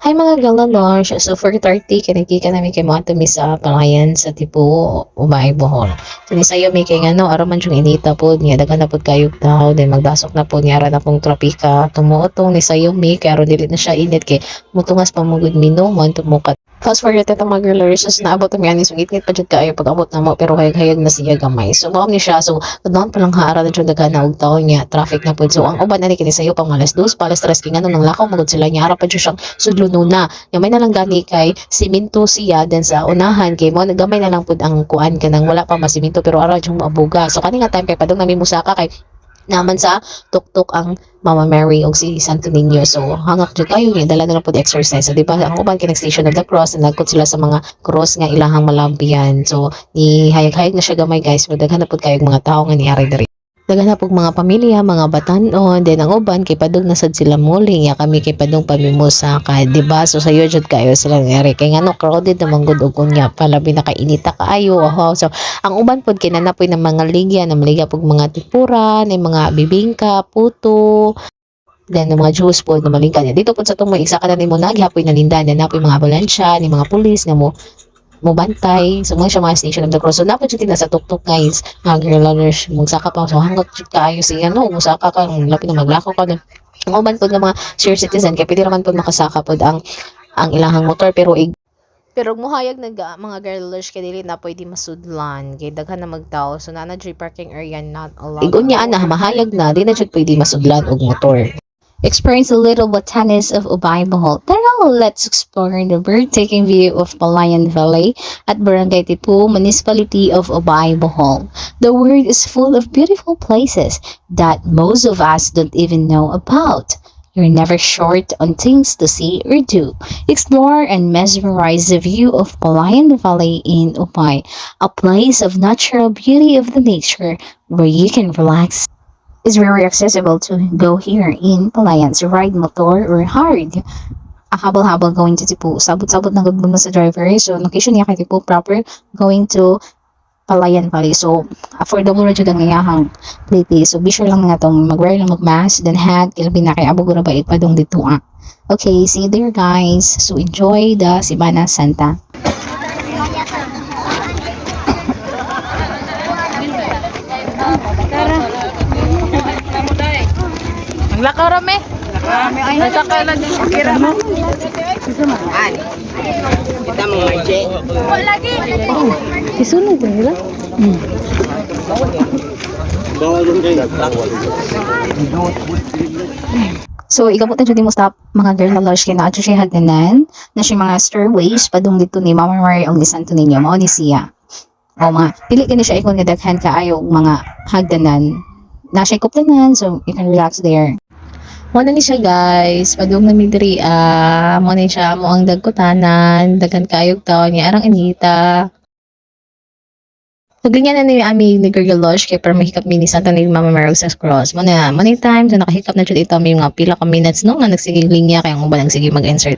Hi mga galanors, so for 30, kinikika namin kay mga tumi sa palayan sa tipo umay bohol. So ni sayo may kay ano, araman yung inita po, niya dagan na po kayo tao, then magdasok na po niya na pong trapika, tumuotong ni sayo may, kaya dili na siya init kay mutungas pamugod minuman, tumukat. Fast forward ito mga girlers, so naabot na yan, so ngit pa dyan kayo pag-abot na mo, pero hayag-hayag na siya gamay. So mao ni siya, so doon pa lang haara na dyan dagan na og taon niya, traffic na po. So ang uban na ni kini sayo pang alas 2, palas 3, kaya nang lakaw, magod sila niya, harap pa dyan siyang sudlununa. Yung may nalang gani kay siminto siya then sa unahan kay mo nagamay na lang pud ang kuan kanang wala pa masiminto pero ara yung maabuga. So kani nga time kay padung nami musaka kay naman sa tuktok ang Mama Mary og si Santo Niño. So hangak jud kayo niya dala na lang pud exercise. So di ba ang uban kinag Station of the Cross na nagkot sila sa mga cross nga ilahang malampian. So ni hayag-hayag na siya gamay guys. Daghan na pud kayo mga tao nga niari diri. Daghan na pug mga pamilya, mga batanon, then ang uban kay padung nasad sila muli ya kami kay padung pamimusa ka, di ba? So sayo jud kayo sila ngari kay ngano crowded naman gud og unya palabi na kainita kaayo. So ang uban pud kinanapoy ng mga ligya, ng ligya pug mga tipura, ng mga bibingka, puto, then ng mga juice po na malingka niya. Dito po sa itong may isa ka na ni mo naghapoy na linda, na napoy mga ambulansya, ni mga pulis na mo bantay. So mga siya mga Station of the Cross. So dapat siya sa tuktok guys. Mga girl lovers, magsaka pa. So hanggat kaayo siya no, musaka ka, lapit na maglakaw ka. Ang uban po ng mga senior citizen, kaya pwede naman po makasaka po ang ilahang motor pero muhayag mga girlers kay dili na pwede masudlan kay daghan na magtao so nana parking area not allowed. Igon niya na mahayag na di na jud pwede masudlan og motor. Experience a little botanist of Ubay Bohol. Pero let's explore the breathtaking view of Palayan Valley at Barangay Tipu, Municipality of Ubay Bohol. The world is full of beautiful places that most of us don't even know about. You're never short on things to see or do. Explore and mesmerize the view of Palayan Valley in Ubay, a place of natural beauty of the nature where you can relax. Is very accessible to go here in Palayan to ride motor or hard. A habal-habal going to Tipu. Sabot-sabot na gagawin mo sa driver. So, location niya kay Tipu proper going to Palayan Valley. So, affordable na dyan ang iyahang plate. So, be sure lang nga itong mag-wear lang mag-mask, then hat, kilabin na kay Abogura ba ipadong dito ah. Okay, see you there guys. So, enjoy the Semana Santa. Lakaw rame. Ay, sakay lang yung kira mo. Kita mo Marje. Lagi. Isunod nila. So, ikabot na dyan mo stop mga girl na large kaya na siya hagdanan na siya mga stairways padung dito ni Mama Mary o ni Santo Niño mao ni siya. O mga, pili ka na siya ikon nga daghan kaayo mga hagdanan na siya kuptanan so you can relax there. Mo na ni siya guys, padung na midri mo na siya mo ang dagkutanan, daghan kaayog taon niya arang inita. Paglingan na ni Ami ni Girl Lodge kay para mahikap mi ni Santa ni Mama Mary sa cross. Many times na nakahikap na jud ito may mga pila ka minutes no nga nagsigig linya kay ang uban nagsige mag-insert.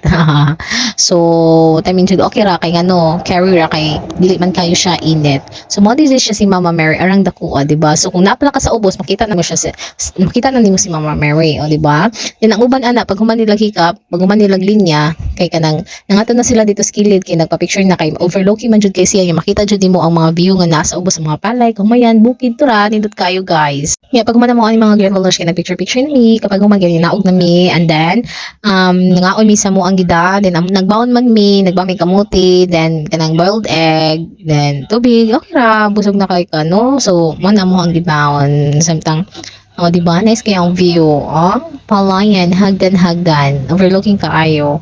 So, time jud okay ra kay ngano, carry ra kay dili man kayo siya init. So, mo siya si Mama Mary arang dakuha, di ba? So, kung napala ka sa ubos, makita na mo siya makita na nimo si Mama Mary, o di ba? Then ang uban ana pag human nila hikap, pag human nila linya kay kanang nangato na sila dito sa kilid kay nagpa-picture na kay overlooking man jud kay siya makita jud nimo ang mga view nga nasa ubos sa mga palay, kumayan, bukid, tura, nindot kayo guys. Yeah, pag mo ang mga girl followers kay na picture ni, kapag humagyan, naog na mi, and then, nangaon mi sa mo ang gida, then nagbaon man mi, nagbaon mi kamuti, then kanang boiled egg, then tubig, okay ra, busog na kay ka, no? So, man mo ang gibaon, samtang, oh, di ba? Nice kaya ang view, oh? Palayan, hagdan, overlooking kaayo.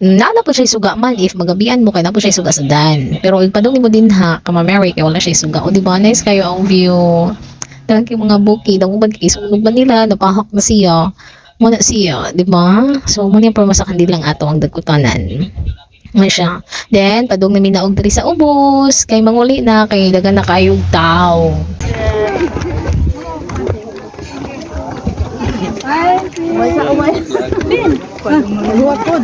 Naana po siya suga man if magabian mo kay na po siya suga sa dan. Pero igpadong mo din ha, kama Mary kay wala siya suga. O di ba nice kayo ang view. Dagan kay mga bukid, ang ubad kay sunog ba nila, napahak na siya. Muna siya, di ba? So mo niya sa kandilang ato ang dagkutanan. Nga siya. Then padung namin naog diri sa ubos, kay manguli na kay dagan na kayog tao. Ay, umay. Din. Luwat pod.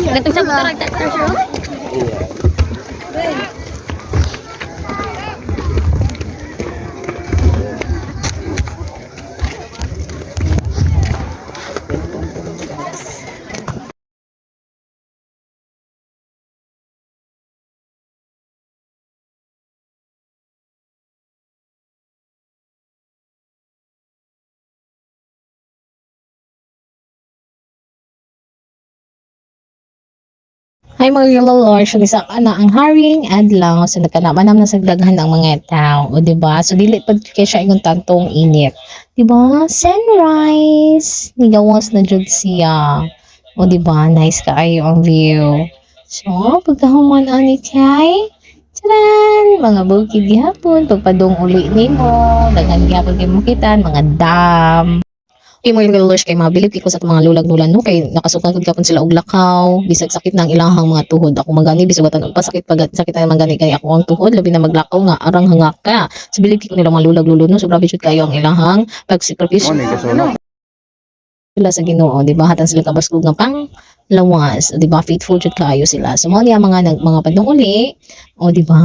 Gatong sa motor agta. Ay mga yellow lords, isa ka na ang haring adlaw sa nagkanamanam na sa daghan ng mga tao, o diba? So dili pa kay siya ingon tantong init. Diba? Sunrise. Nigawas na jud siya. O diba? Nice kaayo ang view. So, pagkahuman ani kay Taran! Mga bukid gihapon, pagpadong uli nimo, daghan gihapon kay makita, mga dam. Kay mga regulars kay mabilib kay ko sa mga lulag-lulan no kay nakasukan gud kapon sila og lakaw bisag sakit ng ilahang mga tuhod ako magani bisugatan og pasakit pag sakit na magani kay ako ang tuhod labi na maglakaw nga arang hangak ka so bilib kay ko nila mga lulag-lulan no so grabe jud kayo ang ilahang pagsikripisyo sila sa Ginoo di ba hatan sila kabaskog nga pang lawas di ba faithful jud kaayo sila so mo niya mga padong uli o di ba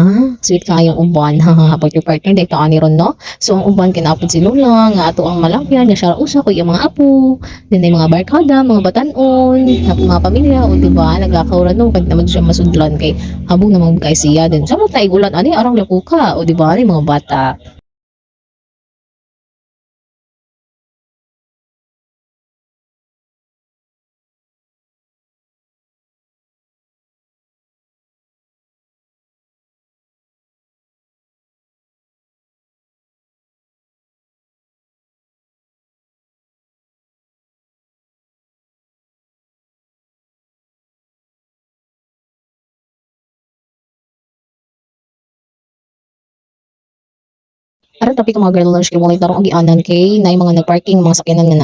sweet kaayo uban ha pag your partner day ka ani ron no so ang uban kinapod si Lola nga ato ang malapyan nga siya usa ko yung mga apo din mga barkada mga batanon mga pamilya o di ba naglakaw ra no kag naman siya masudlan kay habong namang kay siya din sa mga ulan ani arang lapuka o di ba ni mga bata. Aron tapi ko mga girl lunch kay walay tarong ang gianan kay nay mga nagparking mga sakyanan nga naa